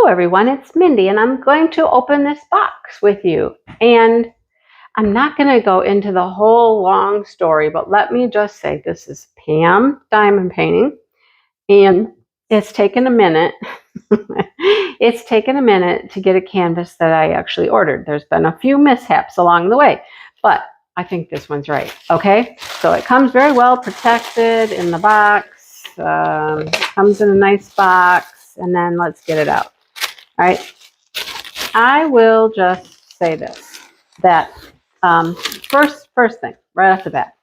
everyone, it's Mindy, and I'm going to open this box with you. And I'm not going to go into the whole long story, but let me just say this is PAM diamond painting, and it's taken a minute. It's taken a minute to get a canvas that I actually ordered. There's been a few mishaps along the way, but I think this one's right. Okay, so it comes very well protected in the box. Comes in a nice box, and then let's get it out. All right, I will just say this, that first thing right off the bat,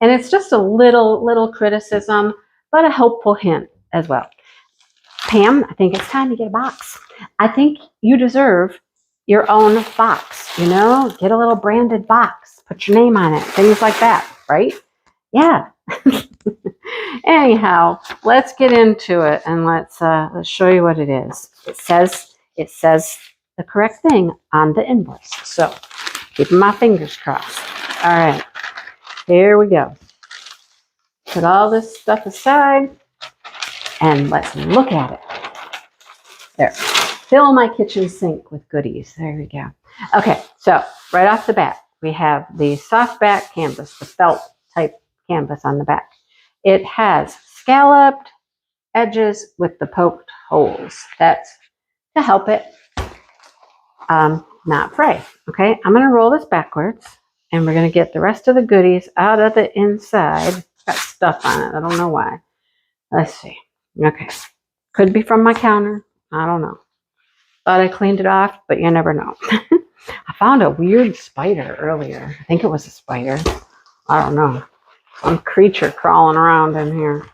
and it's just a little criticism, but a helpful hint as well. Pam, I think it's time to get a box. I think you deserve your own box, you know, get a little branded box, put your name on it, things like that, right? Yeah. Anyhow, let's get into it, and let's show you what it is. It says the correct thing on the invoice. So, keeping my fingers crossed. All right, here we go. Put all this stuff aside, and let's look at it. There, fill my kitchen sink with goodies. There we go. Okay, so right off the bat, we have the soft back canvas, the felt type canvas on the back. It has scalloped edges with the poked holes. That's to help it not fray. Okay, I'm going to roll this backwards, and we're going to get the rest of the goodies out of the inside. It's got stuff on it. I don't know why. Let's see. Okay, could be from my counter. I don't know. Thought I cleaned it off, but you never know. I found a weird spider earlier. I think it was a spider. I don't know. Some creature crawling around in here.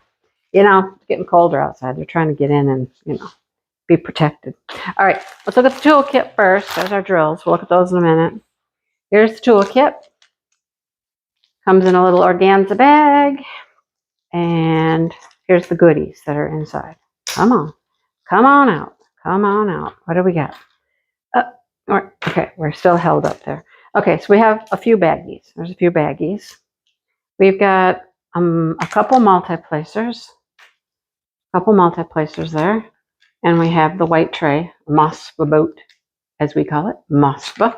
You know, it's getting colder outside. They're trying to get in and, you know, be protected. All right, let's look at the toolkit first. There's our drills. We'll look at those in a minute. Here's the toolkit. Comes in a little organza bag. And here's the goodies that are inside. Come on. Come on out. Come on out. What do we got? Okay, we're still held up there. Okay, so we have a few baggies. There's a few baggies. We've got a couple multi-placers. There. And we have the white tray, Mosba boat, as we call it, Mosba.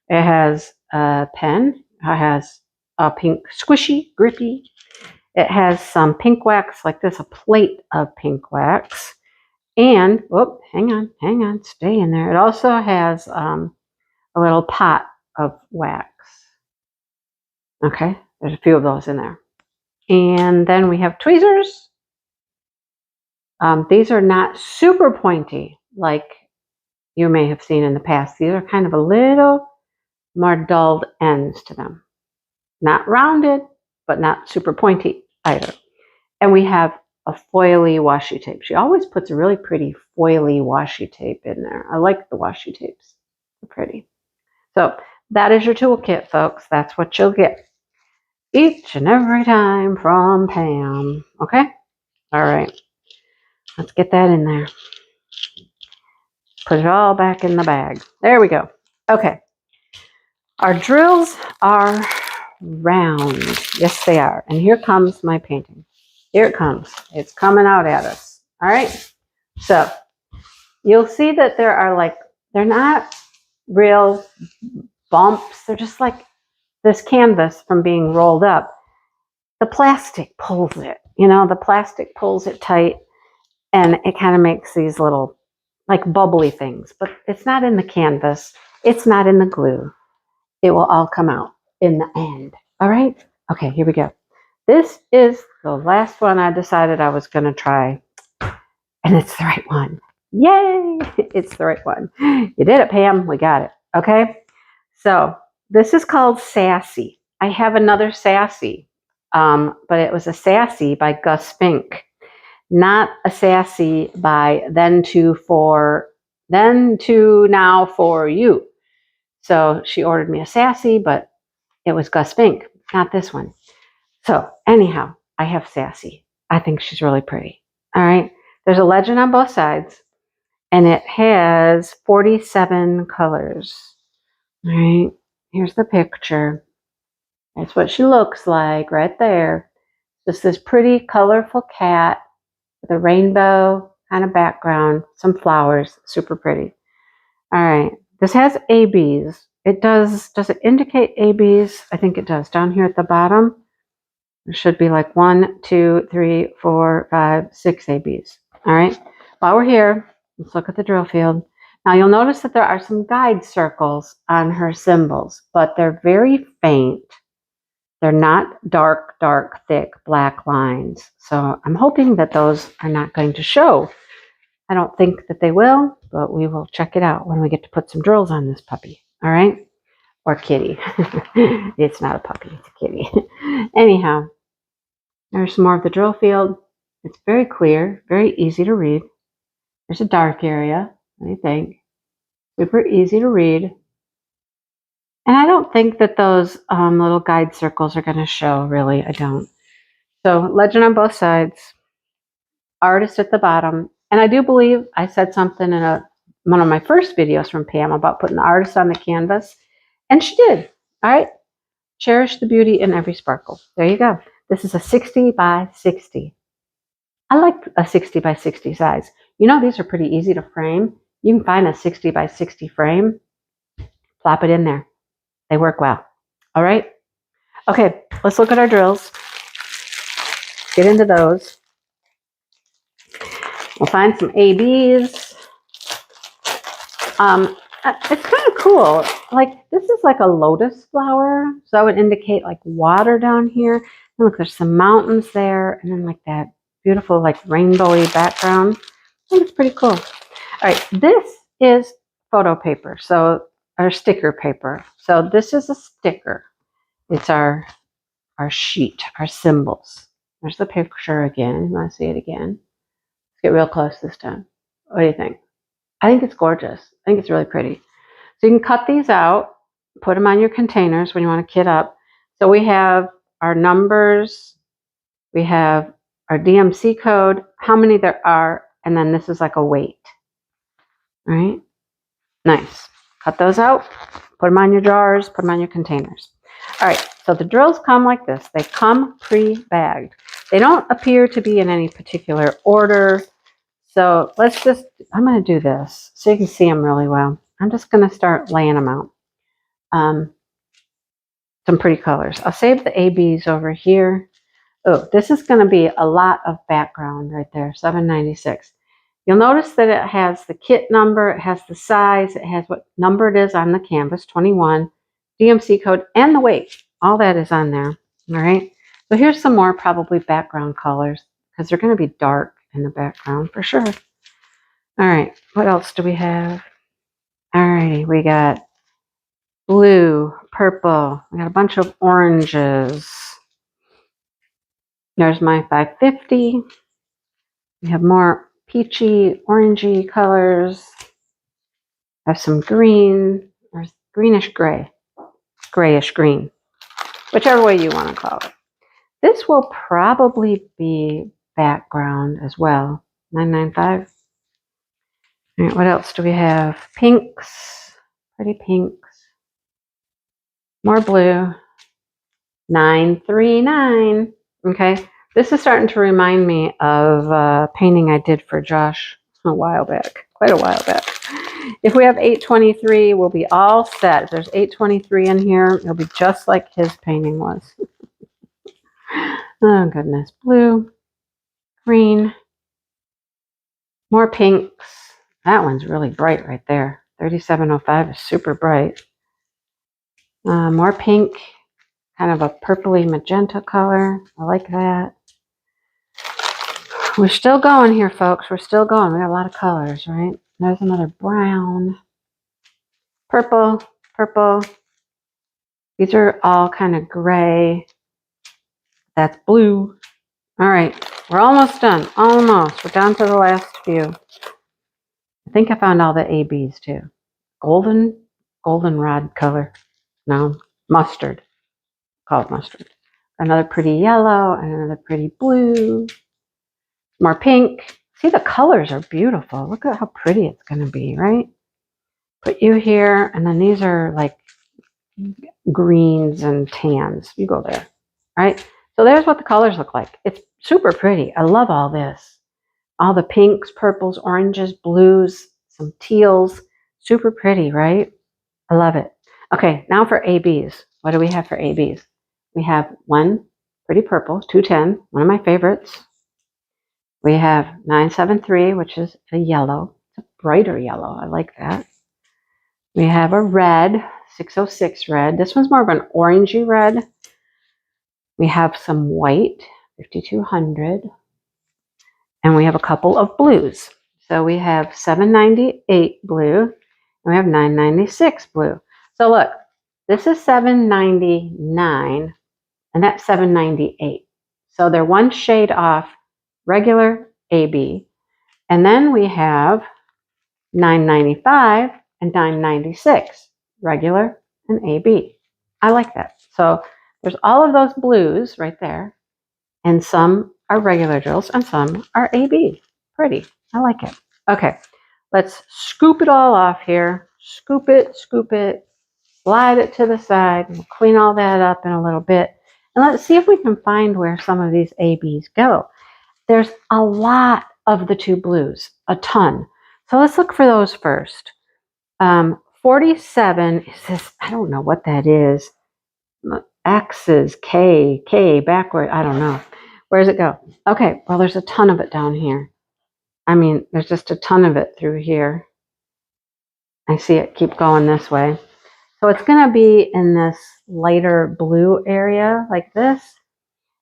It has a pen. It has a pink squishy, grippy. It has some pink wax like this, a plate of pink wax. And, whoop, hang on, stay in there. It also has a little pot of wax. Okay, there's a few of those in there. And then we have tweezers. These are not super pointy like you may have seen in the past. These are kind of a little more dulled ends to them. Not rounded, but not super pointy either. And we have a foily washi tape. She always puts a really pretty foily washi tape in there. I like the washi tapes. They're pretty. So that is your toolkit, folks. That's what you'll get each and every time from Pam. Okay? All right. Let's get that in there. Put it all back in the bag. There we go. Okay. Our drills are round. Yes, they are. And here comes my painting. Here it comes. It's coming out at us. All right. So you'll see that there are they're not real bumps. They're just like this canvas from being rolled up. The plastic pulls it. You know, the plastic pulls it tight, and it kind of makes these little like bubbly things. But it's not in the canvas. It's not in the glue. It will all come out in the end. All right. Okay, here we go. This is the last one I decided I was going to try, and it's the right one. Yay! It's the right one. You did it, Pam. We got it. Okay? So this is called Sassy. I have another Sassy, but it was a Sassy by Gus Fink, not a Sassy by Then To Now For You. So she ordered me a Sassy, but it was Gus Fink, not this one. So anyhow, I have Sassy. I think she's really pretty. All right. There's a legend on both sides, and it has 47 colors. All right. Here's the picture. That's what she looks like right there. Just this pretty, colorful cat with a rainbow kind of background, some flowers, super pretty. All right, this has ABs. It does it indicate ABs? I think it does. Down here at the bottom, there should be like 1, 2, 3, 4, 5, 6 ABs. All right, while we're here, let's look at the drill field. Now you'll notice that there are some guide circles on her symbols, but they're very faint. They're not dark, thick black lines. So I'm hoping that those are not going to show. I don't think that they will, but we will check it out when we get to put some drills on this puppy. All right? Or kitty. It's not a puppy, it's a kitty. Anyhow, there's some more of the drill field. It's very clear, very easy to read. There's a dark area. What do you think? Super easy to read. And I don't think that those little guide circles are going to show, really. I don't. So legend on both sides, artist at the bottom. And I do believe I said something in one of my first videos from Pam about putting the artist on the canvas. And she did. All right. Cherish the beauty in every sparkle. There you go. This is a 60 by 60. I like a 60 by 60 size. You know, these are pretty easy to frame. You can find a 60 by 60 frame. Plop it in there. They work well. All right. Okay, let's look at our drills. Get into those. We'll find some ABs. It's kind of cool. Like, this is like a lotus flower. So that would indicate like water down here. And look, there's some mountains there. And then like that beautiful like rainbowy background. I think it's pretty cool. All right, this is photo paper. So, or sticker paper. So this is a sticker. It's our sheet, our symbols. There's the picture again. You want to see it again? Let's get real close this time. What do you think? I think it's gorgeous. I think it's really pretty. So you can cut these out, put them on your containers when you want to kit up. So we have our numbers, we have our DMC code, how many there are, and then this is like a weight. All right? Nice. Cut those out, put them on your jars, put them on your containers. All right, so the drills come like this. They come pre-bagged. They don't appear to be in any particular order. So let's just, I'm going to do this so you can see them really well. I'm just going to start laying them out. Some pretty colors. I'll save the ABs over here. Oh, this is going to be a lot of background right there, 796. You'll notice that it has the kit number, it has the size, it has what number it is on the canvas, 21, DMC code, and the weight. All that is on there. All right. So here's some more probably background colors because they're going to be dark in the background for sure. All right. What else do we have? All righty. We got blue, purple. We got a bunch of oranges. There's my 550. We have more peachy, orangey colors. I have some green or greenish gray, grayish green, whichever way you want to call it. This will probably be background as well. 995. All right, what else do we have? Pinks, pretty pinks. More blue. 939. Okay, this is starting to remind me of a painting I did for Josh a while back, quite a while back. If we have 823, we'll be all set. If there's 823 in here, it'll be just like his painting was. Oh, goodness. Blue, green, more pinks. That one's really bright right there. 3705 is super bright. More pink, kind of a purpley magenta color. I like that. We're still going here, folks. We're still going. We got a lot of colors, right? There's another brown, purple, purple. These are all kind of gray. That's blue. All right, we're almost done. Almost. We're down to the last few. I think I found all the ABs too. Goldenrod color. No, mustard. Call it mustard. Another pretty yellow and another pretty blue. More pink. See, the colors are beautiful. Look at how pretty it's going to be, right? Put you here, and then these are like greens and tans. You go there, right? So there's what the colors look like. It's super pretty. I love all this. All the pinks, purples, oranges, blues, some teals. Super pretty, right? I love it. Okay, now for ABs. What do we have for ABs? We have one pretty purple, 210, one of my favorites. We have 973, which is a yellow. It's a brighter yellow. I like that. We have a red, 606 red. This one's more of an orangey red. We have some white, 5200. And we have a couple of blues. So we have 798 blue, and we have 996 blue. So look, this is 799, and that's 798. So they're one shade off regular AB. And then we have 995 and 996, regular and AB. I like that. So there's all of those blues right there, and some are regular drills and some are AB. Pretty. I like it. Okay, let's scoop it all off here. Scoop it, slide it to the side. We'll clean all that up in a little bit. And let's see if we can find where some of these ABs go. There's a lot of the two blues, a ton. So let's look for those first. 47 is this, I don't know what that is. X's, K backward, I don't know. Where does it go? Okay, well, there's a ton of it down here. I mean, there's just a ton of it through here. I see it keep going this way. So it's going to be in this lighter blue area like this.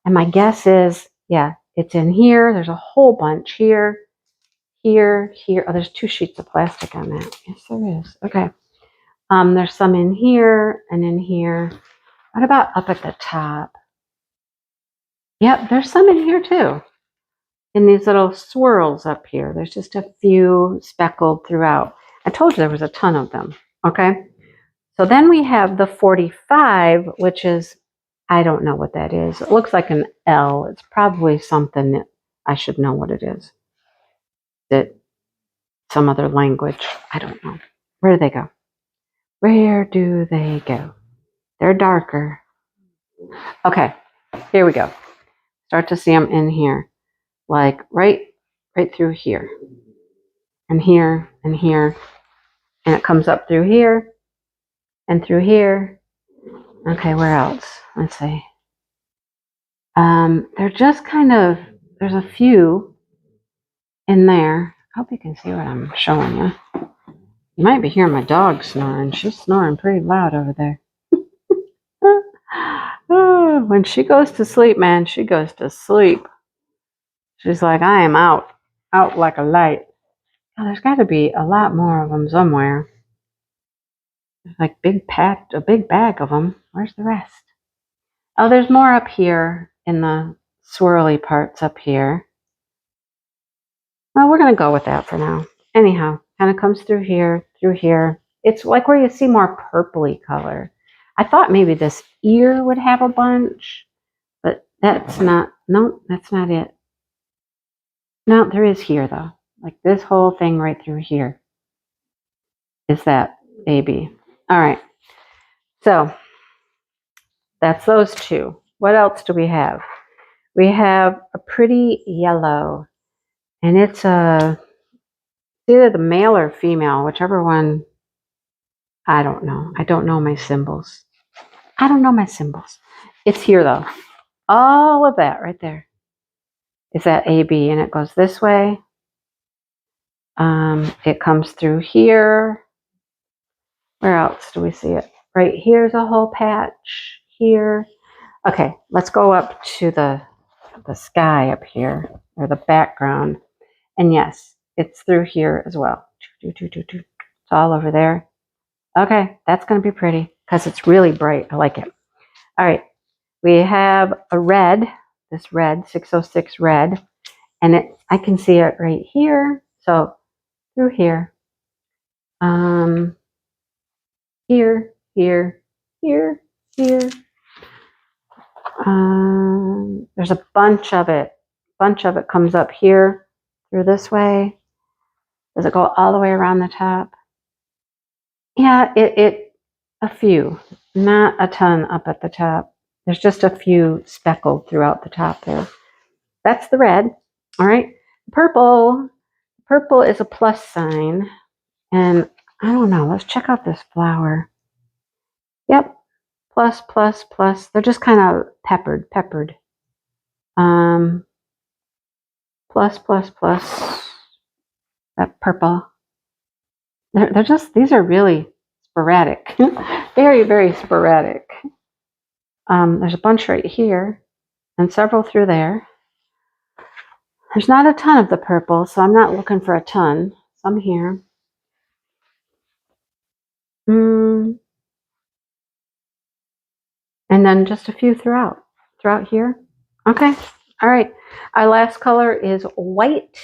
And my guess is, yeah, it's in here. There's a whole bunch here, here. Oh, there's 2 sheets of plastic on that. Yes, there is. Okay. There's some in here and in here. What about up at the top? Yep, there's some in here too. In these little swirls up here. There's just a few speckled throughout. I told you there was a ton of them. Okay. So then we have the 45, which is, I don't know what that is. It looks like an L. It's probably something that I should know what it is. That some other language. I don't know. Where do they go? Where do they go? They're darker. Okay, here we go. Start to see them in here. Like right through here. And here and here. And it comes up through here and through here. Okay, where else? Let's see. They're just kind of, there's a few in there. I hope you can see what I'm showing you. You might be hearing my dog snoring. She's snoring pretty loud over there. Oh, when she goes to sleep, man, she goes to sleep. She's like, I am out like a light. Oh, there's got to be a lot more of them somewhere. There's like a big bag of them. Where's the rest? Oh, there's more up here in the swirly parts up here. Well, we're going to go with that for now. Anyhow, kind of comes through here, through here. It's like where you see more purpley color. I thought maybe this ear would have a bunch, but that's not, no, that's not it. No, there is here though. Like this whole thing right through here is that AB. All right. So that's those two. What else do we have? We have a pretty yellow, and it's either the male or female, whichever one. I don't know. I don't know my symbols. It's here though. All of that right there is that AB, and it goes this way. It comes through here. Where else do we see it? Right here's a whole patch here. Okay, let's go up to the sky up here, or the background. And yes, it's through here as well. It's all over there. Okay, that's going to be pretty because it's really bright. I like it. All right, we have a red, this red, 606 red, and I can see it right here. So through here, here, here, here, here. There's a bunch of it. Comes up here through this way. Does it go all the way around the top? Yeah, a few, not a ton up at the top. There's just a few speckled throughout the top there. That's the red. All right. Purple. Purple is a plus sign. And I don't know. Let's check out this flower. Yep. Plus, plus, plus. They're just kind of peppered. Plus, plus, plus. That purple. They're just, these are really sporadic. Very, very sporadic. There's a bunch right here and several through there. There's not a ton of the purple, so I'm not looking for a ton. Some here. And then just a few throughout here. Okay. All right. Our last color is white.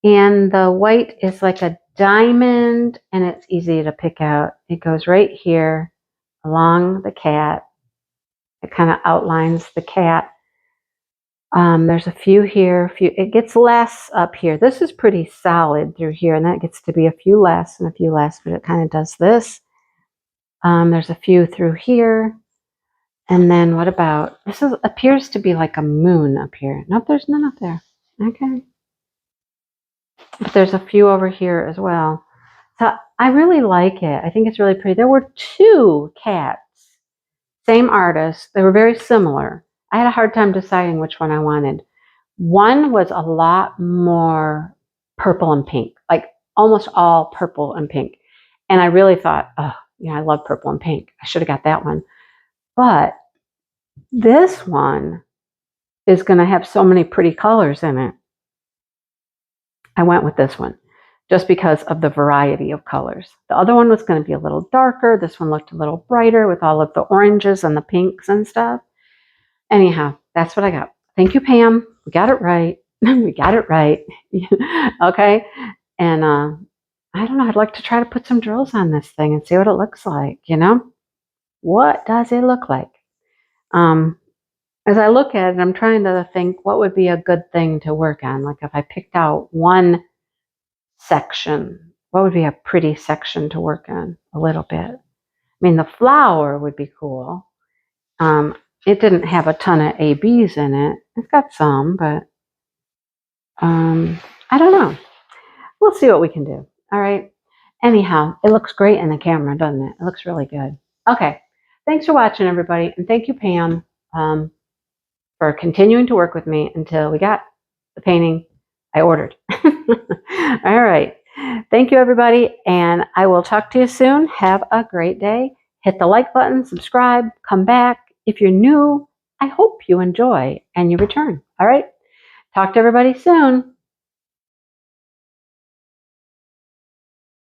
And the white is like a diamond, and it's easy to pick out. It goes right here along the cat. It kind of outlines the cat. There's a few here. It gets less up here. This is pretty solid through here, and that gets to be a few less and a few less, but it kind of does this. There's a few through here. And then what about, appears to be like a moon up here. Nope, there's none up there. Okay. But there's a few over here as well. So I really like it. I think it's really pretty. There were 2 cats, same artist. They were very similar. I had a hard time deciding which one I wanted. One was a lot more purple and pink, like almost all purple and pink. And I really thought, oh, yeah, I love purple and pink. I should have got that one. But this one is going to have so many pretty colors in it. I went with this one just because of the variety of colors. The other one was going to be a little darker. This one looked a little brighter with all of the oranges and the pinks and stuff. Anyhow, that's what I got. Thank you, Pam. We got it right. We got it right. Okay. And I don't know. I'd like to try to put some drills on this thing and see what it looks like. What does it look like? As I look at it, I'm trying to think what would be a good thing to work on. Like if I picked out one section, what would be a pretty section to work on a little bit? I mean, the flower would be cool. It didn't have a ton of ABs in it. It's got some, but I don't know. We'll see what we can do. All right. Anyhow, it looks great in the camera, doesn't it? It looks really good. Okay. Thanks for watching, everybody. And thank you, Pam, for continuing to work with me until we got the painting I ordered. All right. Thank you, everybody. And I will talk to you soon. Have a great day. Hit the like button, subscribe, come back. If you're new, I hope you enjoy and you return. All right. Talk to everybody soon.